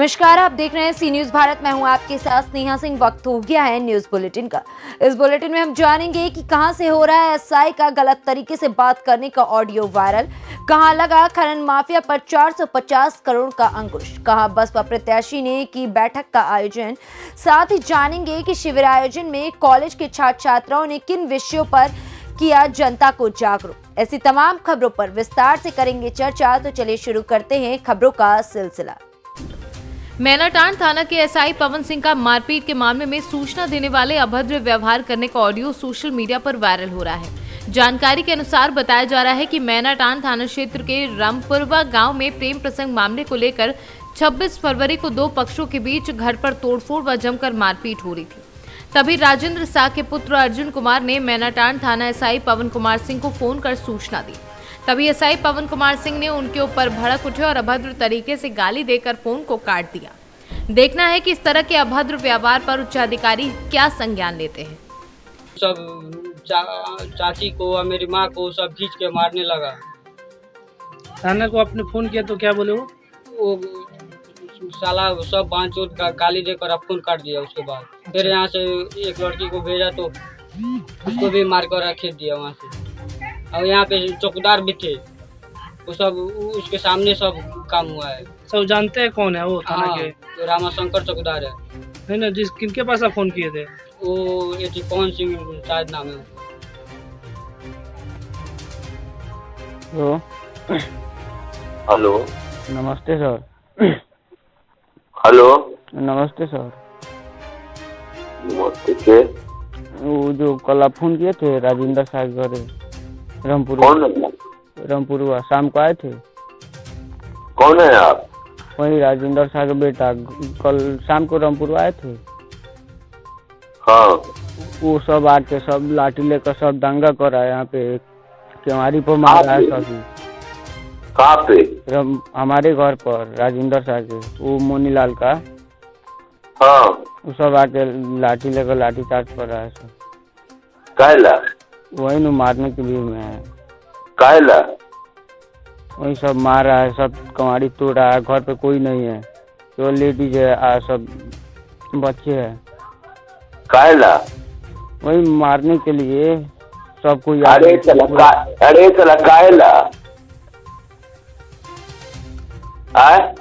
नमस्कार, आप देख रहे हैं सी न्यूज भारत। मैं हूं आपके साथ स्नेहा सिंह। वक्त हो गया है न्यूज बुलेटिन का। इस बुलेटिन में हम जानेंगे कि कहां से हो रहा है एसआई का गलत तरीके से बात करने का ऑडियो वायरल, कहां लगा खनन माफिया पर 450 करोड़ का अंकुश, कहां बसपा प्रत्याशी ने की बैठक का आयोजन। साथ ही जानेंगे कि शिविर आयोजन में कॉलेज के छात्र छात्राओं ने किन विषयों पर किया जनता को जागरूक। ऐसी तमाम खबरों पर विस्तार से करेंगे चर्चा। तो चलिए शुरू करते हैं खबरों का सिलसिला। मैनाटांड थाना के एसआई पवन सिंह का मारपीट के मामले में सूचना देने वाले अभद्र व्यवहार करने का ऑडियो सोशल मीडिया पर वायरल हो रहा है। जानकारी के अनुसार बताया जा रहा है कि मैनाटांड थाना क्षेत्र के रामपुरवा गांव में प्रेम प्रसंग मामले को लेकर 26 फरवरी को दो पक्षों के बीच घर पर तोड़फोड़ व जमकर मारपीट हो रही थी। तभी राजेंद्र शाह के पुत्र अर्जुन कुमार ने मैनाटांड थाना एसआई पवन कुमार सिंह को फोन कर सूचना दी। तभी एसआई पवन कुमार सिंह ने उनके ऊपर भड़क उठे और अभद्र तरीके से गाली देकर फोन को काट दिया। देखना है कि इस तरह के अभद्र व्यवहार पर उच्चाधिकारी क्या संज्ञान लेते हैं। सब चाची को और मेरी माँ को सब खींच के मारने लगा। थाना को आपने फोन किया तो क्या बोले वो साला सब बांध चोट का गाली देकर अब फोन काट दिया। उसके बाद फिर यहाँ से एक लड़की को भेजा तो उसको भी मार कर खेत दिया वहाँ से। और यहाँ पे चौकीदार भी थे, वो सब उसके सामने सब काम हुआ है। सब जानते हैं कौन है वो थाना के? तो रामाशंकर चौकीदार है। नहीं ना, जिस किनके पास आप फोन किए थे? वो ये थी पवन सिंह शायद नाम है। हेलो, नमस्ते सर। हेलो, नमस्ते सर। नमस्ते के? वो जो कल आप फोन किए थे राजेंद्र शाह के घर रामपुर, कौन है? रामपुरवा शाम को आए थे। कौन है आप? वही राजेंद्र शाह का बेटा, कल शाम को रामपुरवा आए थे। हाँ, वो सब आके सब लाठी लेकर सब दंगा कर रहा है यहाँ पे, केवाड़ी पर मार रहा है सभी। कहाँ पे? हमारे घर पर राजेंद्र शाह के, वो मोनीलाल का। हाँ, वो सब आके लाठी लेकर लाठी चार्ज कर रहा है सब। कायला? वही न मारने के लिए में है। कायला? वही सब मार रहा है, सब कमाड़ी तोड़ रहा है। घर पे कोई नहीं है, तो लेडीज है, सब बच्चे हैं। कायला? वही मारने के लिए सबको। अरे चला कायला आए?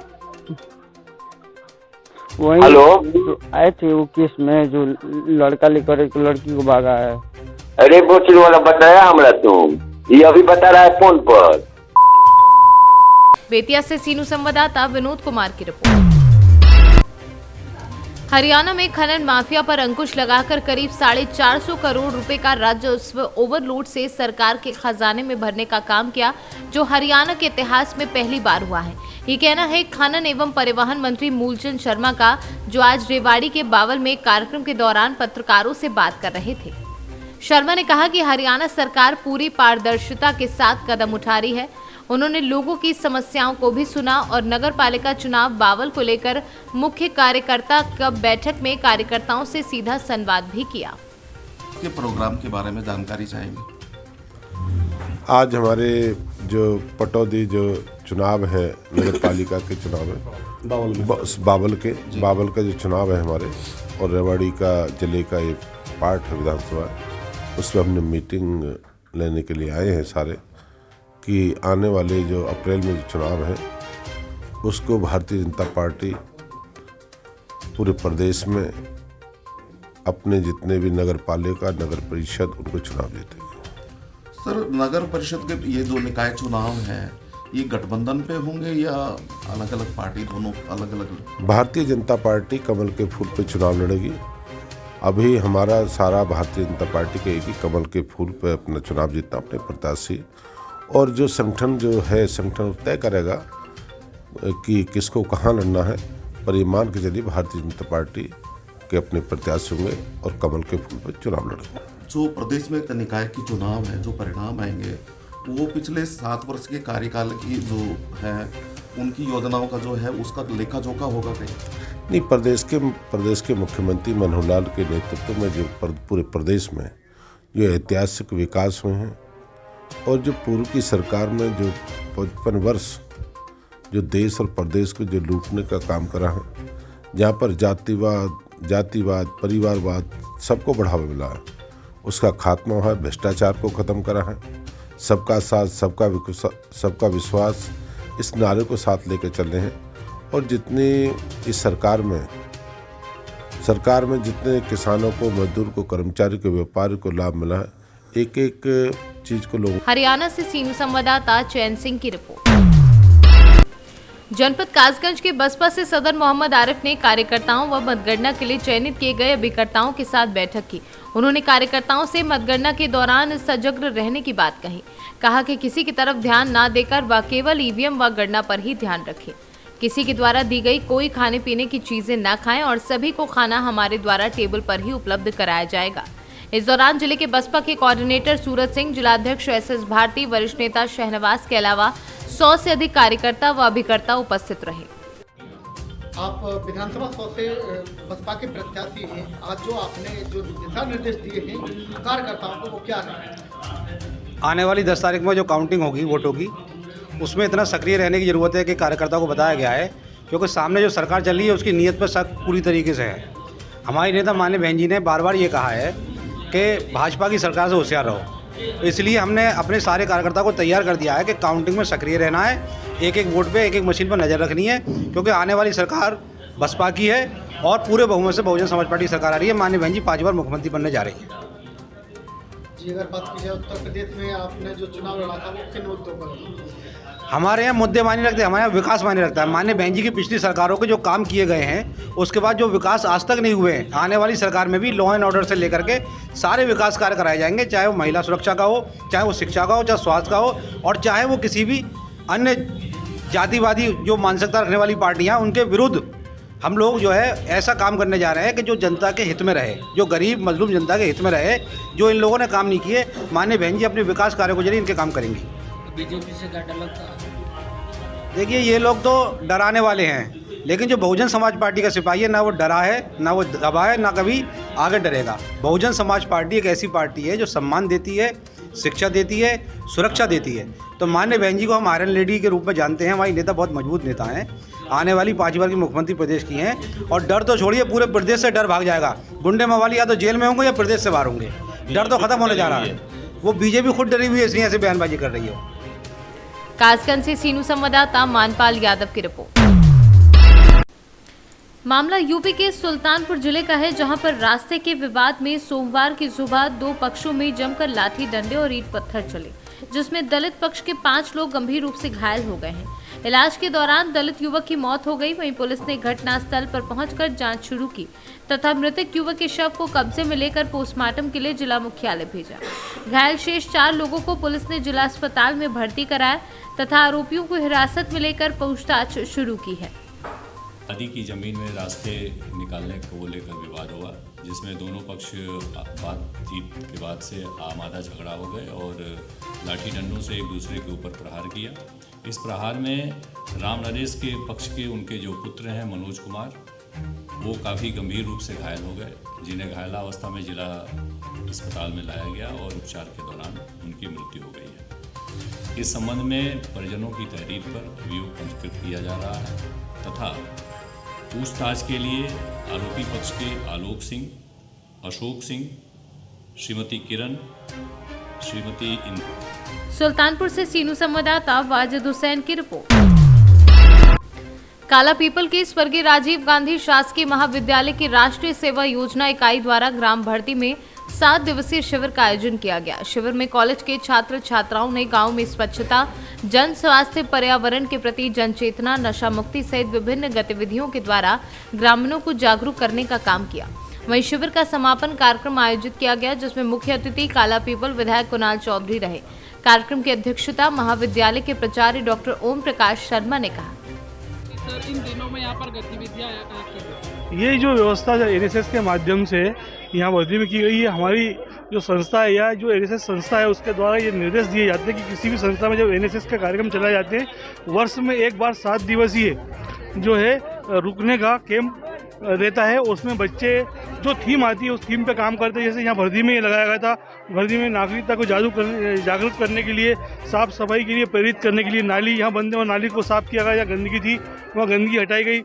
वही हेलो, तो आए थे वो केस में, जो लड़का लेकर एक लड़की को भागा है। अरे बोचल वाला बताया हमरा तुम, ये अभी बता रहा है फोन पर। बेतिया से सीनू संवाददाता विनोद कुमार की रिपोर्ट। हरियाणा में खनन माफिया पर अंकुश लगाकर करीब 450 करोड़ रुपए का राजस्व ओवरलोड से सरकार के खजाने में भरने का काम किया, जो हरियाणा के इतिहास में पहली बार हुआ है। ये कहना है खनन एवं परिवहन मंत्री मूलचंद शर्मा का, जो आज रेवाड़ी के बावल में एक कार्यक्रम के दौरान पत्रकारों से बात कर रहे थे। शर्मा ने कहा कि हरियाणा सरकार पूरी पारदर्शिता के साथ कदम उठा रही है। उन्होंने लोगों की समस्याओं को भी सुना और नगर पालिका चुनाव बावल को लेकर मुख्य कार्यकर्ता का बैठक में कार्यकर्ताओं से सीधा संवाद भी किया। के प्रोग्राम के बारे में जानकारी चाहेंगे। आज हमारे जो पटौदी जो चुनाव है, नगर पालिका के चुनाव है, बावल का जो चुनाव है हमारे, और रेवाड़ी का जिले का एक पार्ट है विधानसभा, उसमें हमने मीटिंग लेने के लिए आए हैं सारे, कि आने वाले जो अप्रैल में जो चुनाव है उसको भारतीय जनता पार्टी पूरे प्रदेश में अपने जितने भी नगर पालिका, नगर परिषद, उनको चुनाव जीतेगी। सर, नगर परिषद के ये जो निकाय चुनाव हैं, ये गठबंधन पे होंगे या अलग अलग पार्टी, दोनों अलग अलग? भारतीय जनता पार्टी कमल के फूल पे चुनाव लड़ेगी। अभी हमारा सारा भारतीय जनता पार्टी के एक ही कमल के फूल पे अपना चुनाव जीतना, अपने प्रत्याशी, और जो संगठन जो है संगठन तय करेगा कि किसको कहाँ लड़ना है, पर ये मान के चलिए भारतीय जनता पार्टी के अपने प्रत्याशी होंगे और कमल के फूल पर चुनाव लड़ेंगे। जो प्रदेश में निकाय की चुनाव है, जो परिणाम आएंगे वो पिछले 7 वर्ष के कार्यकाल की जो है उनकी योजनाओं का जो है उसका लेखा जोखा होगा कहीं? नहीं, प्रदेश के मुख्यमंत्री मनोहर लाल के नेतृत्व में जो पूरे प्रदेश में जो ऐतिहासिक विकास हुए हैं, और जो पूर्व की सरकार में जो 55 वर्ष जो देश और प्रदेश को जो लूटने का काम करा है, जहाँ पर जातिवाद परिवारवाद सबको बढ़ावा मिला है, उसका खात्मा है, भ्रष्टाचार को ख़त्म करा है, सबका साथ सबका विश्वास, इस नारे को साथ लेकर चल रहे हैं। और जितनी इस सरकार में जितने किसानों को, मजदूर को, कर्मचारी को, व्यापारी को लाभ मिला है, एक एक चीज को लोग। हरियाणा से सीनू संवाददाता चैन सिंह की रिपोर्ट। जनपद कासगंज के बसपा से सदर मोहम्मद आरिफ ने कार्यकर्ताओं व मतगणना के लिए चयनित किए गए अभिकर्ताओं के साथ बैठक की। उन्होंने कार्यकर्ताओं से मतगणना के दौरान सजग रहने की बात कहा कि किसी की तरफ ध्यान न देकर वह केवल ईवीएम व गणना पर ही ध्यान रखें। किसी के द्वारा दी गई कोई खाने पीने की चीजें न खाएं और सभी को खाना हमारे द्वारा टेबल पर ही उपलब्ध कराया जाएगा। इस दौरान जिले के बसपा के कोऑर्डिनेटर सूरज सिंह, जिलाध्यक्ष एसएस भारती, वरिष्ठ नेता शहनवाज के अलावा 100 से अधिक कार्यकर्ता व अभिकर्ता उपस्थित रहे। आप विधानसभा 100 से बसपा के प्रत्याशी हैं। आज जो आपने जो दिशा निर्देश दिए हैं कार्यकर्ताओं को, वो क्या है? आने वाली 10 तारीख में जो काउंटिंग होगी वोटों की, उसमें इतना सक्रिय रहने की ज़रूरत है कि कार्यकर्ताओं को बताया गया है, क्योंकि सामने जो सरकार चल रही है उसकी नीयत पर शक पूरी तरीके से है। हमारी नेता माननीय बहन जी ने बार बार ये कहा है कि भाजपा की सरकार से होशियार रहो, इसलिए हमने अपने सारे कार्यकर्ताओं को तैयार कर दिया है कि काउंटिंग में सक्रिय रहना है, एक एक वोट पे एक एक मशीन पर नज़र रखनी है, क्योंकि आने वाली सरकार बसपा की है और पूरे बहुमत से बहुजन समाज पार्टी सरकार आ रही है। माननीय बहन जी 5 बार मुख्यमंत्री बनने जा रही है। जी, अगर बात की जाए उत्तर प्रदेश में आपने जो चुनाव लड़ा था वो किन मुद्दों पर? हमारे यहाँ मुद्दे मायने रखते हैं, हमारे यहाँ विकास मायने रखता है। माननीय बहन जी की पिछली सरकारों के जो काम किए गए हैं, उसके बाद जो विकास आज तक नहीं हुए हैं, आने वाली सरकार में भी लॉ एंड ऑर्डर से लेकर के सारे विकास कार्य कराए जाएंगे, चाहे वो महिला सुरक्षा का हो, चाहे वो शिक्षा का हो, चाहे स्वास्थ्य का हो, और चाहे वो किसी भी अन्य जातिवादी जो मानसिकता रखने वाली पार्टियाँ, उनके विरुद्ध हम लोग जो है ऐसा काम करने जा रहे हैं कि जो जनता के हित में रहे, जो गरीब मजलूम जनता के हित में रहे। जो इन लोगों ने काम नहीं किए, माननीय बहन जी अपने विकास कार्यों के जरिए इनके काम करेंगी। बीजेपी से क्या डर लगता है? देखिए, ये लोग तो डराने वाले हैं, लेकिन जो बहुजन समाज पार्टी का सिपाही है, ना वो डरा है, ना वो दबा है, ना कभी आगे डरेगा। बहुजन समाज पार्टी एक ऐसी पार्टी है जो सम्मान देती है, शिक्षा देती है, सुरक्षा देती है। तो माननीय बहन जी को हम आयरन लेडी के रूप में जानते हैं। हमारी नेता बहुत मजबूत नेता हैं, आने वाली 5 बार की मुख्यमंत्री प्रदेश की हैं, और डर तो छोड़िए, पूरे प्रदेश से डर भाग जाएगा। गुंडे मवाली या तो जेल में होंगे या प्रदेश से बाहर होंगे। डर तो खत्म होने जा रहा है। वो बीजेपी खुद डरी हुई है, इसलिए ऐसे बयानबाजी कर रही है। कासगंज से सीनू संवाददाता मानपाल यादव की रिपोर्ट। मामला यूपी के सुल्तानपुर जिले का है, जहां पर रास्ते के विवाद में सोमवार की सुबह 2 पक्षों में जमकर लाठी डंडे और ईंट पत्थर चले, जिसमें दलित पक्ष के 5 लोग गंभीर रूप से घायल हो गए हैं। इलाज के दौरान दलित युवक की मौत हो गई। वहीं पुलिस ने घटनास्थल पर पहुंचकर जांच शुरू की तथा मृतक युवक के शव को कब्जे में लेकर पोस्टमार्टम के लिए जिला मुख्यालय भेजा। घायल शेष 4 लोगों को पुलिस ने जिला अस्पताल में भर्ती कराया तथा आरोपियों को हिरासत में लेकर पूछताछ शुरू की है। आदि की जमीन में रास्ते निकालने को लेकर विवाद हुआ, जिसमें दोनों पक्ष बातचीत के बाद से आमादा झगड़ा हो गए और लाठी डंडों से एक दूसरे के ऊपर प्रहार किया। इस प्रहार में राम नरेश के पक्ष के उनके जो पुत्र हैं मनोज कुमार, वो काफ़ी गंभीर रूप से घायल हो गए, जिन्हें घायलावस्था में जिला अस्पताल में लाया गया और उपचार के दौरान उनकी मृत्यु हो गई है। इस संबंध में परिजनों की तहरीर पर अभियोग पंजीकृत किया जा रहा है तथा पूछताछ के लिए आरोपी पक्ष के आलोक सिंह, अशोक सिंह, श्रीमती किरण, श्रीमती सुल्तानपुर से सीनू संवाददाता वाजिद हुसैन की रिपोर्ट। काला पीपल के स्वर्गीय राजीव गांधी शासकीय महाविद्यालय की राष्ट्रीय सेवा योजना इकाई द्वारा ग्राम भर्ती में 7 दिवसीय शिविर का आयोजन किया गया। शिविर में कॉलेज के छात्र छात्राओं ने गांव में स्वच्छता, जन स्वास्थ्य, पर्यावरण के प्रति जन चेतना, नशा मुक्ति सहित विभिन्न गतिविधियों के द्वारा ग्रामीणों को जागरूक करने का काम किया। वहीं शिविर का समापन कार्यक्रम आयोजित किया गया, जिसमें मुख्य अतिथि काला पीपल विधायक कुणाल चौधरी रहे। कार्यक्रम की अध्यक्षता महाविद्यालय के प्राचार्य डॉक्टर ओम प्रकाश शर्मा ने कहा। सर, इन दिनों में यहाँ पर गतिविधियाँ, ये जो व्यवस्था एनएसएस के माध्यम से यहाँ वर्दी में की गई है, हमारी जो संस्था है या जो एनएसएस संस्था है उसके द्वारा ये निर्देश दिए जाते हैं कि किसी भी संस्था में जब एनएसएस का कार्यक्रम चलाए जाते हैं, वर्ष में एक बार 7 दिवसीय जो है रुकने का कैंप रहता है, उसमें बच्चे जो थीम आती है उस थीम पे काम करते हैं। जैसे यहाँ भर्दी में ये लगाया गया था, भर्दी में नागरिकता को जागरूक करने के लिए, साफ सफाई के लिए प्रेरित करने के लिए नाली यहाँ बंद है और नाली को साफ किया गया। यहाँ गंदगी थी, वहाँ गंदगी हटाई गई।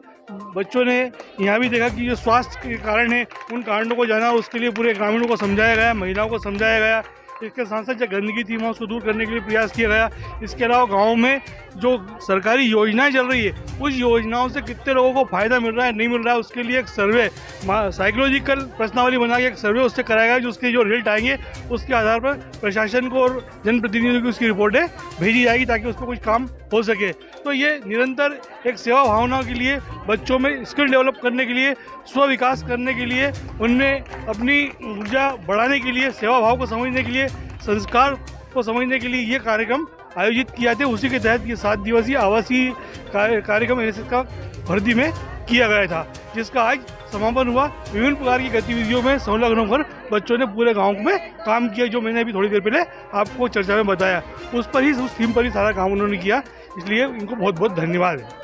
बच्चों ने यहाँ भी देखा कि जो स्वास्थ्य के कारण है उन कारणों को जाना, उसके लिए पूरे ग्रामीणों को समझाया गया, महिलाओं को समझाया गया। इसके साथ साथ जो गंदगी थी वहाँ उसको दूर करने के लिए प्रयास किया गया। इसके अलावा गाँव में जो सरकारी योजनाएं चल रही है उस योजनाओं से कितने लोगों को फ़ायदा मिल रहा है नहीं मिल रहा है, उसके लिए एक सर्वे, साइकोलॉजिकल प्रश्नावली बना के एक सर्वे उससे कराया गया, जो उसके जो रिजल्ट आएंगे उसके आधार पर प्रशासन को और जनप्रतिनिधियों की उसकी रिपोर्टें भेजी जाएगी ताकि उस पर कुछ काम हो सके। तो ये निरंतर एक सेवा भावना के लिए, बच्चों में स्किल डेवलप करने के लिए, स्व विकास करने के लिए, उनमें अपनी ऊर्जा बढ़ाने के लिए, सेवा भाव को समझने के लिए, संस्कार को समझने के लिए ये कार्यक्रम आयोजित किया था। उसी के तहत ये 7 दिवसीय आवासीय कार्यक्रम एनएसएस का भर्दी में किया गया था, जिसका आज समापन हुआ। विभिन्न प्रकार की गतिविधियों में संलग्न होकर बच्चों ने पूरे गांव में काम किया, जो मैंने अभी थोड़ी देर पहले आपको चर्चा में बताया। उस थीम पर ही सारा काम उन्होंने किया, इसलिए इनको बहुत बहुत धन्यवाद है।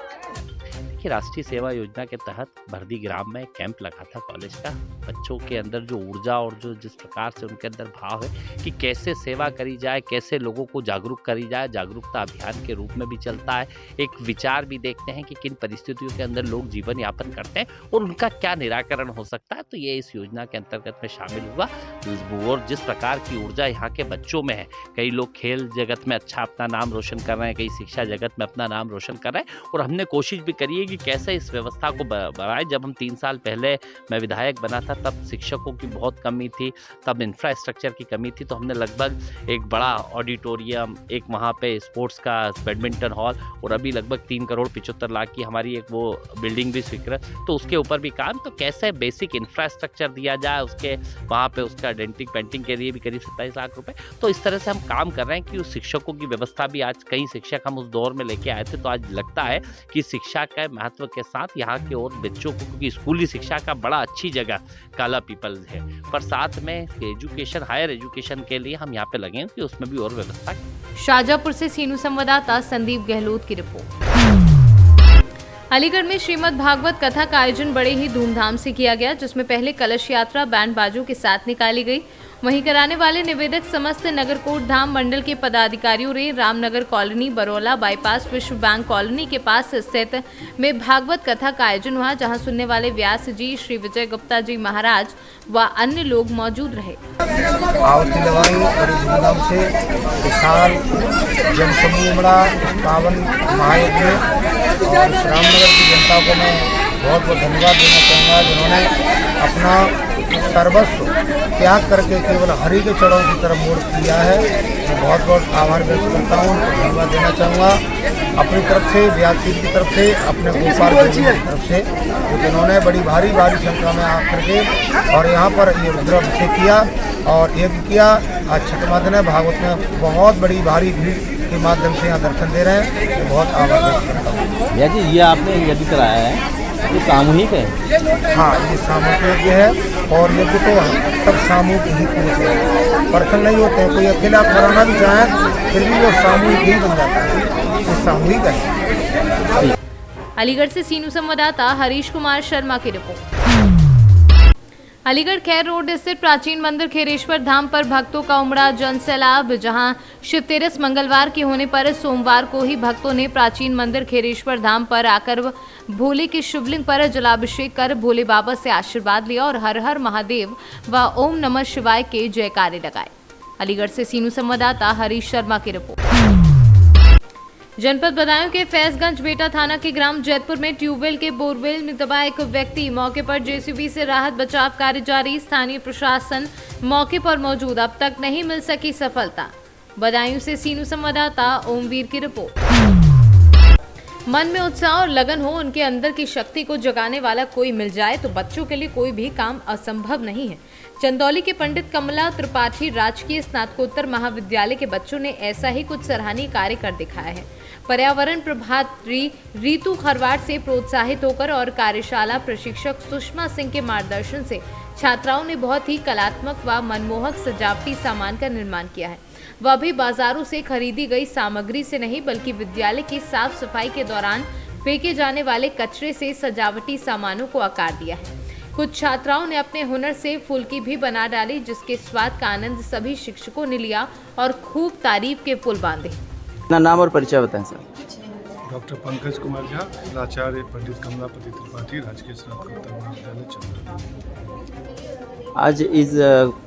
कि राष्ट्रीय सेवा योजना के तहत भर्दी ग्राम में कैंप लगा था कॉलेज का। बच्चों के अंदर जो ऊर्जा और जो जिस प्रकार से उनके अंदर भाव है कि कैसे सेवा करी जाए, कैसे लोगों को जागरूक करी जाए, जागरूकता अभियान के रूप में भी चलता है। एक विचार भी देखते हैं कि किन परिस्थितियों के अंदर लोग जीवन यापन करते हैं और उनका क्या निराकरण हो सकता है। तो ये इस योजना के अंतर्गत में शामिल हुआ। और जिस प्रकार की ऊर्जा यहाँ के बच्चों में है, कई लोग खेल जगत में अच्छा अपना नाम रोशन कर रहे हैं, कई शिक्षा जगत में अपना नाम रोशन कर रहे हैं, और हमने कोशिश भी करी है कि कैसे इस व्यवस्था को बढ़ाए। जब हम 3 साल पहले मैं विधायक बना था तब शिक्षकों की बहुत कमी थी, तब इंफ्रास्ट्रक्चर की कमी थी, तो हमने लगभग एक बड़ा ऑडिटोरियम, एक वहाँ पे स्पोर्ट्स का बैडमिंटन हॉल, और अभी लगभग 3 करोड़ 75 लाख की हमारी एक वो बिल्डिंग भी स्वीकृत, तो उसके ऊपर भी काम। तो कैसे बेसिक इंफ्रास्ट्रक्चर दिया जाए, उसके वहाँ पे उसका डेंटिंग पेंटिंग के लिए भी करीब 27 लाख रुपए। तो इस तरह से हम काम कर रहे हैं कि उस शिक्षकों की व्यवस्था भी, आज कई शिक्षक हम उस दौर में लेके आए थे, तो आज लगता है कि शिक्षा का महत्व के साथ यहाँ के और बच्चों को, क्योंकि स्कूली शिक्षा का बड़ा अच्छी जगह काला पीपल है, पर साथ में एजुकेशन, हायर एजुकेशन के लिए हम यहाँ पे लगे कि उसमें भी और व्यवस्था। शाजापुर से सीनू संवाददाता संदीप गहलोत की रिपोर्ट। अलीगढ़ में श्रीमद् भागवत कथा का आयोजन बड़े ही धूमधाम से किया गया, जिसमें पहले कलश यात्रा बैंड बाजों के साथ निकाली गई। वहीं कराने वाले निवेदक समस्त नगरकोट धाम मंडल के पदाधिकारियों ने रामनगर कॉलोनी, बरौला बाईपास, विश्व बैंक कॉलोनी के पास स्थित में भागवत कथा का आयोजन हुआ, जहां सुनने वाले व्यास जी, श्री विजय गुप्ता जी महाराज व अन्य लोग मौजूद रहे। आरती लगाई बड़ी धूमधाम से, विशाल जनसमूह बड़ा पावन महायज्ञ में, और रामनगर की जनता को मैं बहुत बहुत धन्यवाद देना चाहूँगा, जिन्होंने अपना सर्वस्व त्याग करके केवल हरि के चरणों की तरफ मोड़ किया है। मैं बहुत बहुत आभार व्यक्त करता हूँ, उनको धन्यवाद देना चाहूँगा अपनी तरफ से, व्यासपीठ की तरफ से, अपने गोपाल जी की तरफ से, जिन्होंने बड़ी भारी संख्या में आकर के और यहाँ पर ये रुद्राभिषेक किया और यज्ञ किया। आज छठवां दिन है, भागवत में बहुत बड़ी भारी भीड़ के माध्यम से यहाँ दर्शन दे रहे हैं। मैं बहुत आभार व्यक्त करता हूँ। भैया जी, ये आपने यज्ञ कराया है, ये सामूहिक है? हाँ, ये सामूहिक यज्ञ है, और यज्ञ तो सब सामूहिक ही पूरे हैं, पर्सन नहीं होते हैं। कोई अकेला कराना भी चाहे फिर भी वो सामूहिक ही बन जाता है, ये सामूहिक है। अलीगढ़ से सीनू संवाददाता हरीश कुमार शर्मा की रिपोर्ट। अलीगढ़ खैर रोड स्थित प्राचीन मंदिर खेरेश्वर धाम पर भक्तों का उमड़ा जन सैलाब, जहां शिवतेरस मंगलवार के होने पर सोमवार को ही भक्तों ने प्राचीन मंदिर खेरेश्वर धाम पर आकर भोले के शिवलिंग पर जलाभिषेक कर भोले बाबा से आशीर्वाद लिया और हर हर महादेव व ओम नमः शिवाय के जयकारे लगाए। अलीगढ़ से सीनू संवाददाता हरीश शर्मा की रिपोर्ट। जनपद बदायूं के फैजगंज बेटा थाना के ग्राम जैतपुर में ट्यूबवेल के बोरवेल में दबा एक व्यक्ति, मौके पर जेसीबी से राहत बचाव कार्य जारी, स्थानीय प्रशासन मौके पर मौजूद, अब तक नहीं मिल सकी सफलता। बदायूं से सीनू संवाददाता ओमवीर की रिपोर्ट। मन में उत्साह और लगन हो, उनके अंदर की शक्ति को जगाने वाला कोई मिल जाए तो बच्चों के लिए कोई भी काम असंभव नहीं है। चंदौली के पंडित कमला त्रिपाठी राजकीय स्नातकोत्तर महाविद्यालय के बच्चों ने ऐसा ही कुछ सराहनीय कार्य कर दिखाया है। पर्यावरण प्रभारी रीतू खरवाड़ से प्रोत्साहित होकर और कार्यशाला प्रशिक्षक सुषमा सिंह के मार्गदर्शन से छात्राओं ने बहुत ही कलात्मक व मनमोहक सजावटी सामान का निर्माण किया है। वह भी बाजारों से खरीदी गई सामग्री से नहीं, बल्कि विद्यालय की साफ सफाई के दौरान फेंके जाने वाले कचरे से सजावटी सामानों को आकार दिया है। कुछ छात्राओं ने अपने हुनर से फुल्की भी बना डाली, जिसके स्वाद का आनंद सभी शिक्षकों ने लिया और खूब तारीफ के पुल बांधे। अपना नाम और परिचय बताएं सर। डॉक्टर पंकज कुमार झा, प्राचार्य पंडित कमलापति त्रिपाठी, राजकीय स्नातकोत्तर महाविद्यालय चंद्रपुर। आज इस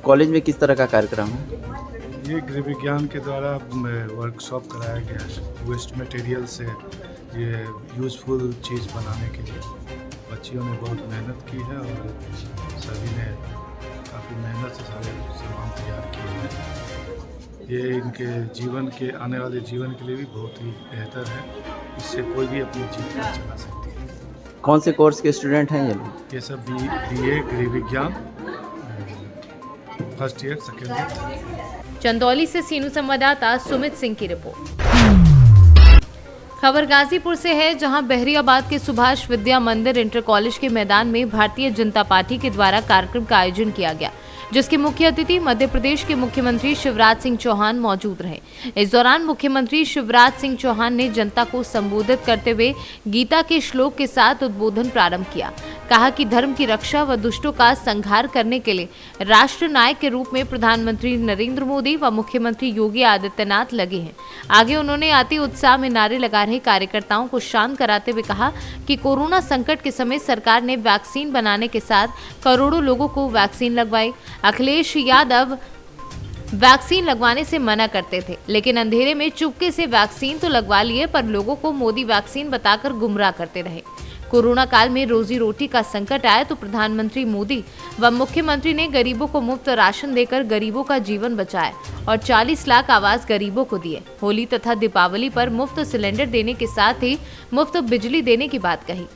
कॉलेज में किस तरह का कार्यक्रम है? ये गृह विज्ञान के द्वारा वर्कशॉप कराया गया है वेस्ट मटेरियल से ये यूज़फुल चीज़ बनाने के लिए। बच्चियों ने बहुत मेहनत की है और सभी ने काफ़ी मेहनत से सारे सामान तैयार किए हैं। ये इनके जीवन के आने वाले जीवन के लिए भी बहुत ही बेहतर है। इससे कोई भी अपनी जीवन चला सकती है। कौन से कोर्स के स्टूडेंट हैं ये लोग? ये सब BA गृह विज्ञान first year second year. Chandauli से सीनू संवाददाता सुमित सिंह की रिपोर्ट। खबर गाजीपुर से है, जहां बहरियाबाद के सुभाष विद्या मंदिर इंटर कॉलेज के मैदान में भारतीय जनता पार्टी के द्वारा कार्यक्रम का आयोजन किया गया, जिसके मुख्य अतिथि मध्य प्रदेश के मुख्यमंत्री शिवराज सिंह चौहान मौजूद रहे। इस दौरान मुख्यमंत्री शिवराज सिंह चौहान ने जनता को संबोधित करते हुए गीता के श्लोक के साथ उद्बोधन प्रारंभ किया। कहा कि धर्म की रक्षा व दुष्टों का संहार करने के लिए राष्ट्र नायक के रूप में प्रधानमंत्री नरेंद्र मोदी व मुख्यमंत्री योगी आदित्यनाथ लगे हैं। आगे उन्होंने अति उत्साह में नारे लगा रहे कार्यकर्ताओं को शांत कराते हुए कहा कि कोरोना संकट के समय सरकार ने वैक्सीन बनाने के साथ करोड़ों लोगों को वैक्सीन लगवाई। अखिलेश यादव वैक्सीन लगवाने से मना करते थे, लेकिन अंधेरे में चुपके से वैक्सीन तो लगवा लिए, पर लोगों को मोदी वैक्सीन बताकर गुमराह करते रहे। कोरोना काल में रोजी रोटी का संकट आया तो प्रधानमंत्री मोदी व मुख्यमंत्री ने गरीबों को मुफ्त राशन देकर गरीबों का जीवन बचाया और 40 लाख आवास गरीबों को दिए। होली तथा दीपावली पर मुफ्त सिलेंडर देने के साथ ही मुफ्त बिजली देने की बात कही।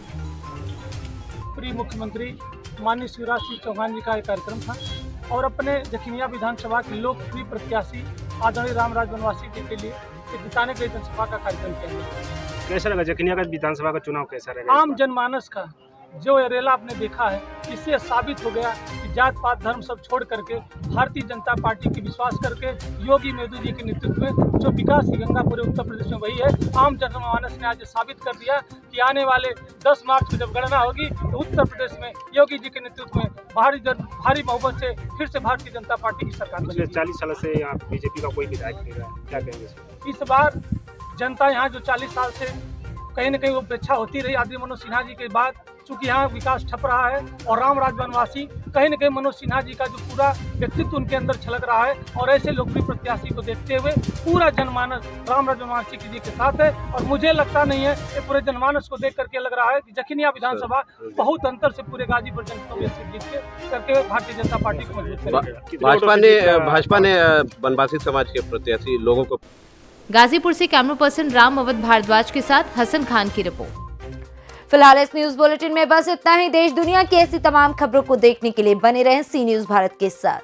प्रिय मुख्यमंत्री माननीय शिवराज सिंह चौहान जी का एक कार्यक्रम था और अपने जखनिया विधानसभा के लोकप्रिय प्रत्याशी आदरणीय रामराज बनवासी जी के लिए एक जिताने के लिए जनसभा का कार्यक्रम किया गया। कैसा लगा जखनिया का विधानसभा का चुनाव कैसा रहेगा? आम जनमानस का जो ये रेला आपने देखा है, इससे साबित हो गया कि जात पात धर्म सब छोड़ करके भारतीय जनता पार्टी की विश्वास करके योगी मोदी जी के नेतृत्व में जो विकास की गंगा पूरे उत्तर प्रदेश में वही है। आम जनमानस ने आज साबित कर दिया कि आने वाले 10 मार्च को जब गणना होगी तो उत्तर प्रदेश में योगी जी के नेतृत्व में भारी बहुमत से फिर से भारतीय जनता पार्टी की सरकार बनेगी। पिछले 40 साल से यहाँ बीजेपी का कोई विधायक नहीं रहा, क्या कहेंगे? इस बार जनता यहाँ जो 40 साल से कहीं न कहीं उपेक्षा होती रही आदरणीय मनोज सिन्हा जी के बाद, चूंकि यहाँ विकास ठप रहा है और रामराज बनवासी कहीं न कहीं मनोज सिन्हा जी का जो पूरा व्यक्तित्व उनके अंदर छलक रहा है और ऐसे लोकप्रिय प्रत्याशी को देखते हुए पूरा जनमानस रामराज बनवासी जी के साथ है। और मुझे लगता नहीं है कि पूरे जनमानस को देख करके लग रहा है कि जखनिया विधानसभा बहुत अंतर से पूरे गाजीपुर जनपद में जीत के करके भारतीय जनता पार्टी को मजबूत करेगी। भाजपा ने बनवासी समाज के प्रत्याशी लोगों को। गाजीपुर से कैमरा पर्सन राम अवध भारद्वाज के साथ हसन खान की रिपोर्ट। फिलहाल इस न्यूज बुलेटिन में बस इतना ही। देश दुनिया की ऐसी तमाम खबरों को देखने के लिए बने रहें सी न्यूज भारत के साथ।